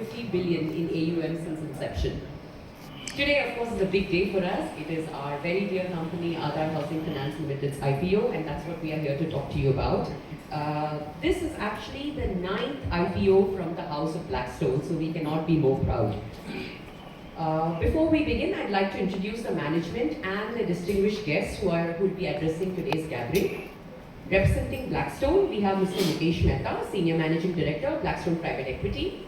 50 billion in AUM since inception. Today, of course, is a big day for us. It is our very dear company, Aadhar Housing Finance Limited's IPO, and that's what we are here to talk to you about. This is actually the 9th IPO from the House of Blackstone, so we cannot be more proud. Before we begin, I'd like to introduce the management and the distinguished guests who will be addressing today's gathering. Representing Blackstone, we have Mr. Mukesh Mehta, Senior Managing Director, Blackstone Private Equity.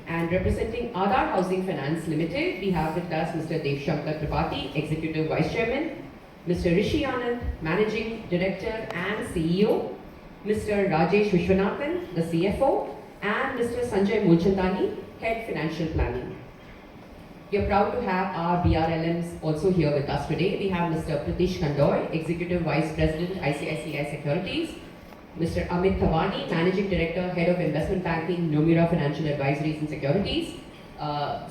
And representing Aadhar Housing Finance Limited, we have with us Mr. Dev Shankar Tripathi, Executive Vice Chairman, Mr. Rishi Anand, Managing Director and CEO, Mr. Rajesh Vishwanathan, the CFO, and Mr. Sanjay Mulchandani, Head Financial Planning. We are proud to have our BRLMs also here with us today. We have Mr. Pratish Kandoy, Executive Vice President, ICICI Securities, Mr. Amit Thawani, Managing Director, Head of Investment Banking, Nomura Financial Advisories and Securities.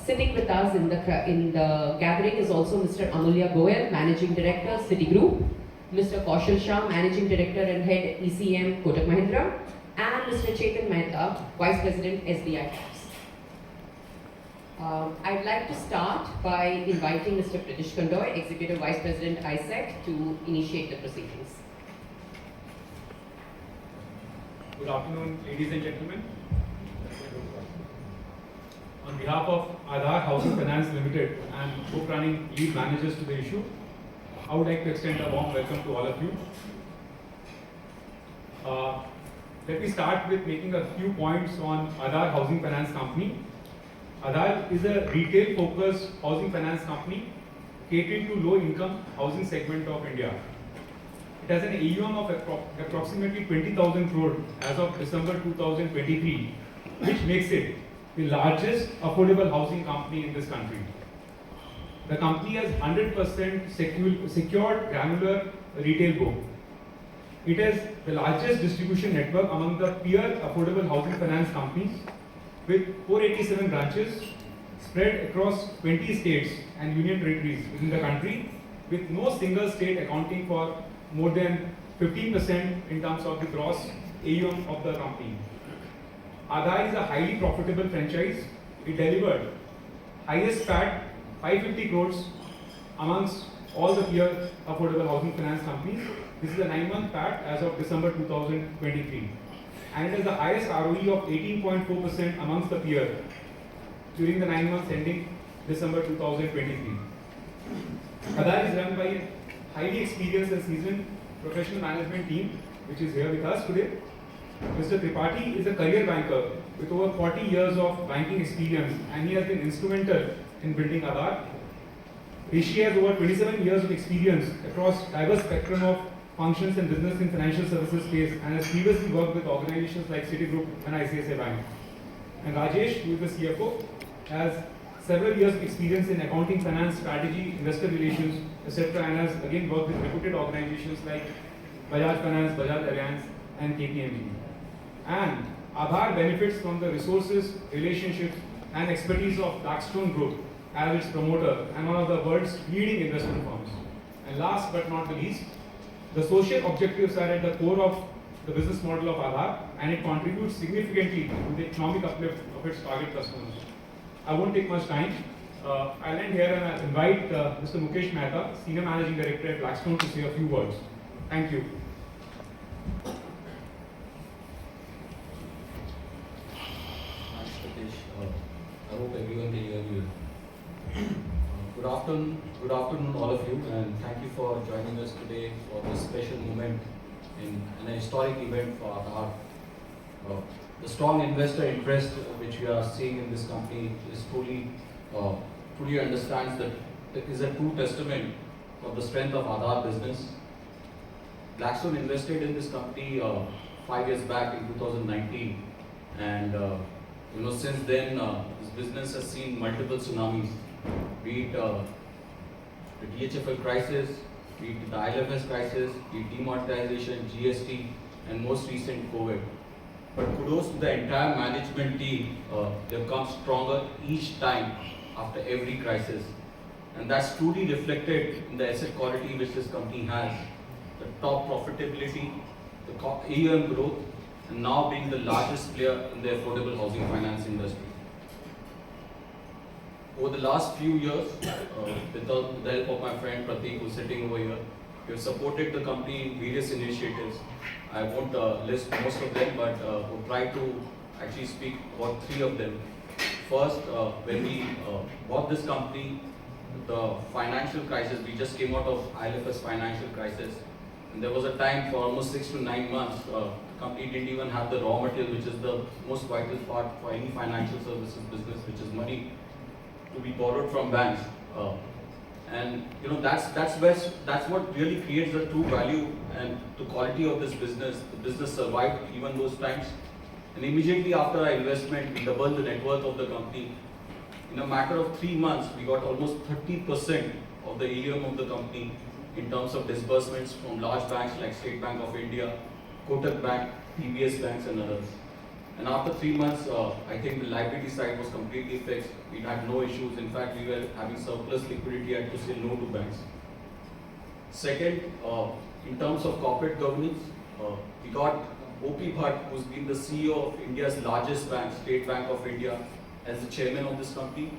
Sitting with us in the gathering is also Mr. Amulya Goyal, Managing Director, Citigroup, Mr. Kaushal Shah, Managing Director and Head ECM, Kotak Mahindra, and Mr. Chetan Mehta, Vice President, SBI Caps. I'd like to start by inviting Mr. Pratish Kandoy, Executive Vice President, ISEC, to initiate the proceedings. Good afternoon, ladies and gentlemen. On behalf of Aadhar Housing Finance Limited and co-running lead managers to the issue, I would like to extend a warm welcome to all of you. Let me start with making a few points on Aadhar Housing Finance Company. Aadhar is a retail-focused housing finance company catering to low-income housing segment of India. It has an AUM of approximately 20,000 crore as of December 2023, which makes it the largest affordable housing company in this country. The company has 100% secured granular retail book. It has the largest distribution network among the peer affordable housing finance companies, with 487 branches spread across 20 states and union territories within the country, with no single state accounting for more than 15% in terms of the gross AUM of the company. Aadhar is a highly profitable franchise. It delivered highest PAT 550 crores amongst all the peer affordable housing finance companies. This is a 9-month PAT as of December 2023. And it has the highest ROE of 18.4% amongst the peer during the 9 months ending December 2023. Aadhar is run by a highly experienced and seasoned professional management team, which is here with us today. Mr. Tripathi is a career banker with over 40 years of banking experience, and he has been instrumental in building Aadhar. Rishi has over 27 years of experience across diverse spectrum of functions and business in financial services space, and has previously worked with organizations like Citigroup and ICICI Bank. And Rajesh, who is the CFO, has several years of experience in accounting, finance, strategy, investor relations, etc., and has again worked with reputed organizations like Bajaj Finance, Bajaj Allianz, and KPMG. And Aadhar benefits from the resources, relationships, and expertise of Blackstone Group as its promoter and one of the world's leading investment firms. And last but not the least, the social objectives are at the core of the business model of Aadhar, and it contributes significantly to the economic uplift of its target customers. I won't take much time. I'll end here and I'll invite Mr. Mukesh Mehta, Senior Managing Director at Blackstone, to say a few words. Thank you. Thanks, Pratish. I hope everyone can hear you. Good afternoon, all of you, and thank you for joining us today for this special moment in an historic event for Aadhar. The strong investor interest which we are seeing in this company is truly understands that it is a true testament of the strength of Aadhar business. Blackstone invested in this company 5 years back in 2019, and since then this business has seen multiple tsunamis, be it the DHFL crisis, be it the ILFS crisis, be it demonetization, GST, and most recent COVID. But kudos to the entire management team. They've come stronger each time after every crisis. And that's truly reflected in the asset quality which this company has. The top profitability, the AUM growth, and now being the largest player in the affordable housing finance industry. over the last few years, with the help of my friend Pratik, who's sitting over here, we have supported the company in various initiatives. I won't list most of them, but we'll try to actually speak about 3 of them. First, when we bought this company, the financial crisis, we just came out of ILFS financial crisis. And there was a time for almost 6 to 9 months, the company didn't even have the raw material, which is the most vital part for any financial services business, which is money to be borrowed from banks. And that's what really creates the true value and the quality of this business. The business survived even those times. And immediately after our investment, we doubled the net worth of the company. In a matter of 3 months, we got almost 30% of the AUM of the company in terms of disbursements from large banks like State Bank of India, Kotak Bank, TBS banks and others. And after 3 months, I think the liability side was completely fixed. We had no issues. In fact, we were having surplus liquidity and to say no to banks. Second, in terms of corporate governance, we got O.P. Bhatt, who's been the CEO of India's largest bank, State Bank of India, as the chairman of this company.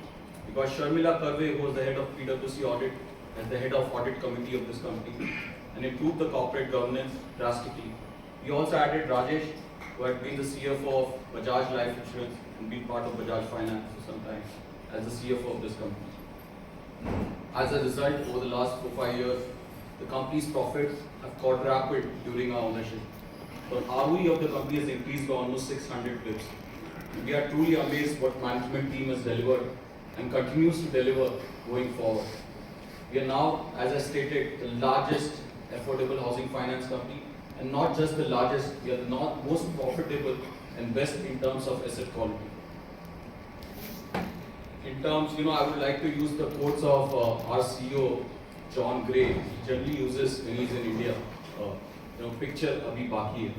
We got Sharmila Karve, who was the head of PwC audit, as the head of audit committee of this company, and improved the corporate governance drastically. We also added Rajesh, who had been the CFO of Bajaj Life Insurance and been part of Bajaj Finance for some time, as the CFO of this company. As a result, over the last 4-5 years, the company's profits have quadrupled during our ownership. The ROE of the company has increased by almost 600 pips. We are truly amazed what management team has delivered and continues to deliver going forward. We are now, as I stated, the largest affordable housing finance company, and not just the largest, we are the most profitable and best in terms of asset quality. In terms, I would like to use the quotes of our CEO, John Gray. He generally uses when he's in India. Picture abhi baki hai.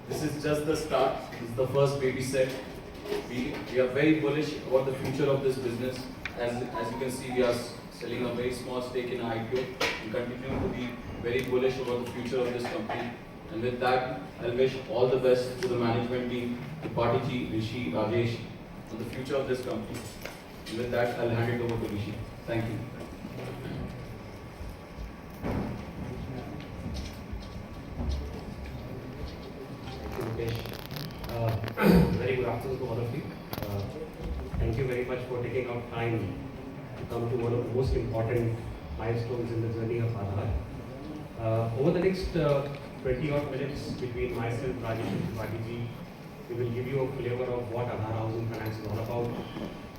This is just the start. This is the first baby step. We are very bullish about the future of this business. As you can see, we are selling a very small stake in our IPO. We continue to be very bullish about the future of this company. And with that, I'll wish all the best to the management team, to Patiji, Rishi, Rajesh, on the future of this company. And with that, I'll hand it over to Rishi. Thank you. Very good afternoon to all of you. Thank you very much for taking out time to come to one of the most important milestones in the journey of Aadhar. Over the next 20 odd minutes between myself, Rajesh and Patiji, we will give you a flavor of what Aadhar Housing Finance is all about,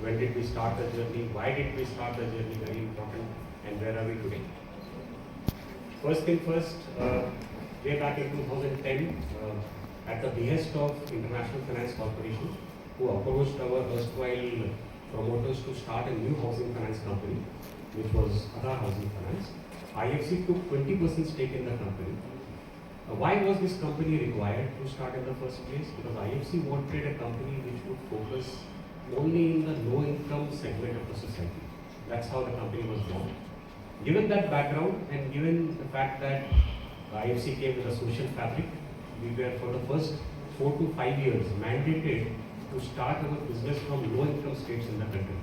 when did we start the journey, why did we start the journey, very important, and where are we today. First thing first, way back in 2010, at the behest of International Finance Corporation, who approached our erstwhile promoters to start a new housing finance company, which was Aadhar Housing Finance, IFC took 20% stake in the company. Why was this company required to start in the first place? Because IFC wanted a company which would focus only in the low-income segment of the society. That's how the company was born. Given that background and given the fact that IFC came with a social fabric, we were for the first 4 to 5 years mandated to start our business from low-income states in the country.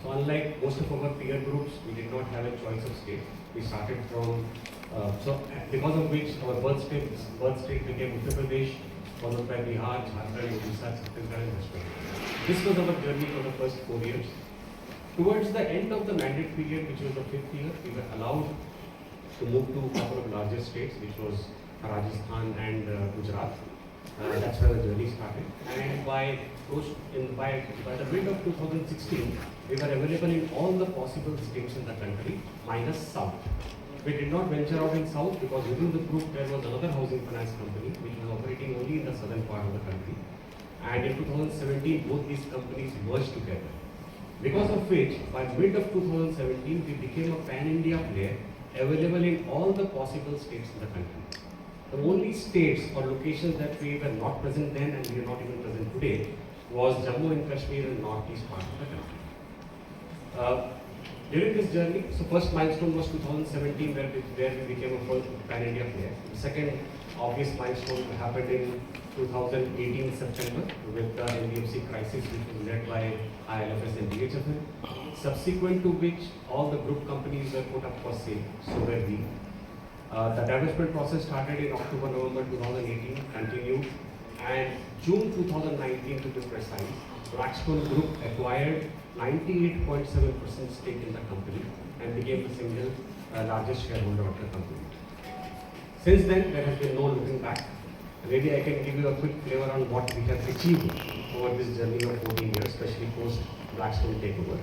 So unlike most of our peer groups, we did not have a choice of state. We started from, because of which our birth state became Uttar Pradesh, followed by Bihar, Jharkhand, Odisha, Chhattisgarh and West Bengal. This was our journey for the first 4 years. Towards the end of the mandate period, which was the 5th year, we were allowed to move to a couple of larger states, which was Rajasthan and Gujarat. That's where the journey started. And by the mid of 2016, we were available in all the possible states in the country, minus South. We did not venture out in South because within the group there was another housing finance company which was operating only in the southern part of the country. And in 2017, both these companies merged together. Because of which, by mid of 2017, we became a pan-India player available in all the possible states in the country. The only states or locations that we were not present then and we are not even present today was Jammu and Kashmir and northeast part of the country. During this journey, so first milestone was 2017 where we became a full pan-India player. The second obvious milestone happened in 2018 September with the NBFC crisis, which was led by ILFS and DHFL. Subsequent to which all the group companies were put up for sale, so were we. The divestment process started in October, November 2018, continued, and June 2019 to be precise, Blackstone Group acquired 98.7% stake in the company and became the single largest shareholder of the company. Since then, there has been no looking back. Maybe I can give you a quick flavor on what we have achieved over this journey of 14 years, especially post Blackstone takeover.